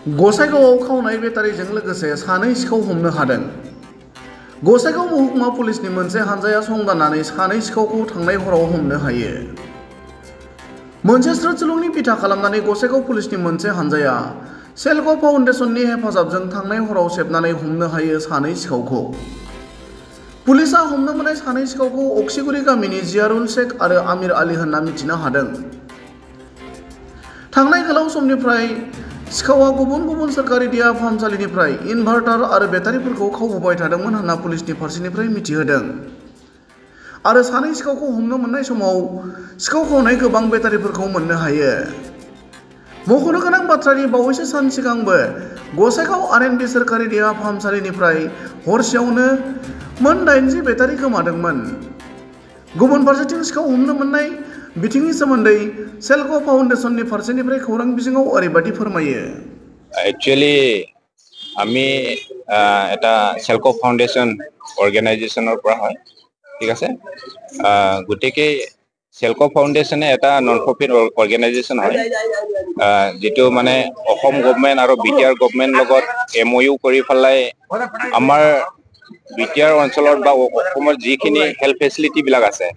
गसाइगावआव खावनाय बेटारिजों लोगोसे सानै सिखाव हमनो हादों। गसाइगाव महकुमा पुलिसनि मोनसे हानजाया संदाननानै सानै सिखावखौ थांनाय हराव हमनो हायो। मोनसे स्रोदसुलुंनि बिथा खालामनानै गसाइगाव पुलिसनि मोनसे हानजाया सेल्क फाउन्डेशननि हेफाजाबजों थांनाय हराव सेबनानै हमनो हायो सानै सिखावखौ। पुलिसआ हमनो मोननाय सानै सिखावखौ अक्सिगुरि गामिनि जियारुल शेख आरो आमिर आली होनना मिथिनो हादों। थांनाय गोलाव समनिफ्राय सिखावआ गुबुन गुबुन सोरखारि देहा फाहामसालिनिफ्राय इनभार्टार आरो बेटारिफोरखौ खावबोबाय थादोंमोन होनना पुलिसनि फारसेनिफ्राय मिथिहोदों। आरो सानै सिखावखौ हमनो मोननाय समाव सिखाव खावनाय गोबां बेटारिफोरखौ मोननो हायो। मख'नो गोनां बाथ्रानि बावैसो सान सिगांबो गसाइगाव आर.एन.बि सोरखारि देहा फाहामसालिनिफ्राय हरसेयावनो मोन 80 बेटारि गोमादोंमोन। गुबुन फारसेथिं सिखाव हमनो मोननाय बिथिंनि सोमोन्दै सेल्क फाउन्डेशननि फारसेनिफ्राय खौरां बिजोङाव ओरैबायदि फोरमायो। एक्चुअली আমি এটা সেল্ক ফাউন্ডেশন অৰ্গানাইজেশনৰ পৰা হয়, ঠিক আছে। গতিকে সেল্ক ফাউন্ডেশনে এটা নন প্ৰফিট অৰ্গানাইজেশন হয়, যেটো মানে অসম গভৰ্ণমেণ্ট আৰু বিটিআৰ গভৰ্ণমেণ্ট লগত MOU কৰি পেলাই আমাৰ বিটিআৰ অঞ্চলত বা অসমৰ যিখিনি হেল্থ ফেচিলিটি বিলাক আছে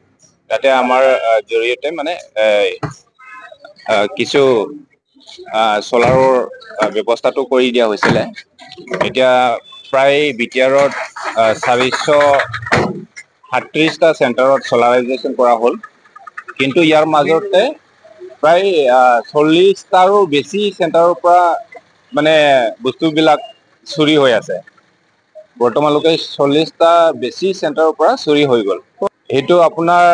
তাতে আমাৰ জৰিয়তে মানে কিছু সোলাৰৰ ব্যৱস্থাটো কৰি দিয়া হৈছিল। এতিয়া প্ৰায় বিটিআৰত 437টা চেণ্টাৰত সোলাৰাইজেশ্যন কৰা হ'ল, কিন্তু ইয়াৰ মাজতে প্ৰায় 40টাৰো বেছি চেণ্টাৰৰ পৰা মানে বস্তুবিলাক চুৰি হৈ আছে। বৰ্তমানলৈকে 40টা বেছি চেণ্টাৰৰ পৰা চুৰি হৈ গ'ল। এইটো আপোনাৰ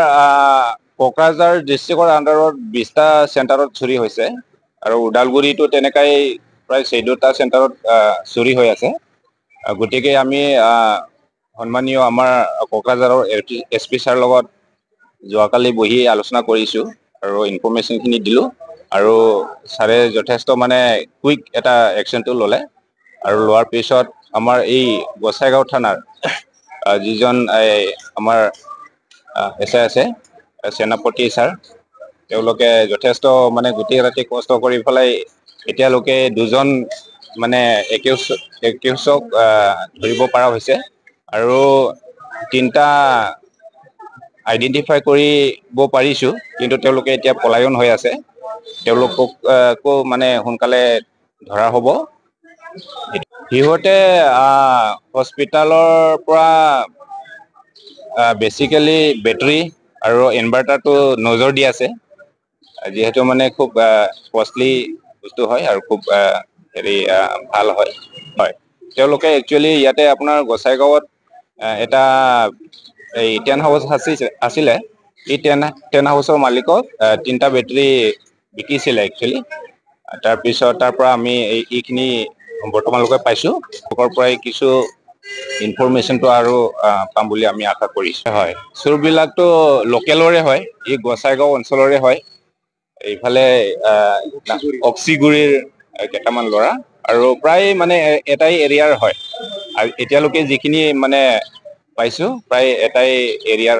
কোকৰাঝাৰ ডিষ্ট্ৰিক্টৰ আণ্ডাৰত 20টা চেণ্টাৰত চুৰি হৈছে আৰু ওদালগুৰিতো তেনেকাই প্ৰায় 14টা চেণ্টাৰত চুৰি হৈ আছে। গতিকে আমি সন্মানীয় আমাৰ কোকৰাঝাৰৰ SP ছাৰ লগত যোৱাকালি বহি আলোচনা কৰিছোঁ আৰু ইনফৰমেশ্যনখিনি দিলোঁ, আৰু ছাৰে যথেষ্ট মানে কুইক এটা একশ্যনটো ল'লে। আৰু লোৱাৰ পিছত আমাৰ এই গোসাইগাঁও থানাৰ যিজন আমাৰ SI আছে সেনাপতি ছাৰ, তেওঁলোকে যথেষ্ট মানে গোটেই ৰাতি কষ্ট কৰি পেলাই এতিয়ালৈকে দুজন মানে একিউজক ধৰিব পৰা হৈছে আৰু 3টা আইডেন্টিফাই কৰিব পাৰিছোঁ, কিন্তু তেওঁলোকে এতিয়া পলায়ন হৈ আছে। তেওঁলোককো মানে সোনকালে ধৰা হ'ব। সিহঁতে হস্পিটালৰ পৰা বেচিকেলি বেটাৰী আৰু ইনভাৰ্টাৰটো নজৰ দি আছে, যিহেতু মানে খুব কষ্টলি বস্তু হয় আৰু খুব ভাল হয়। তেওঁলোকে একচুৱেলি ইয়াতে আপোনাৰ গোসাইগাঁৱত এটা এই টেণ্ট হাউচ আছিলে, এই টেণ্ট হাউচৰ মালিকক 3টা বেটাৰী বিকিছিলে একচুৱেলি। তাৰপিছত তাৰ পৰা আমি এইখিনি বৰ্তমানলৈকে পাইছোঁ। তেওঁলোকৰ পৰাই কিছু ইনফৰমেশ্যনটো আৰু পাম বুলি আমি আশা কৰিছোঁ। হয়, চোৰবিলাকতো লোকেলৰে হয়, এই গোসাইগাঁও অঞ্চলৰে হয়। এইফালে অক্সিগুৰিৰ কেইটামান ল'ৰা আৰু প্ৰায় মানে এটাই এৰিয়াৰ হয়। আৰু এতিয়ালৈকে যিখিনি মানে পাইছোঁ প্ৰায় এটাই এৰিয়াৰ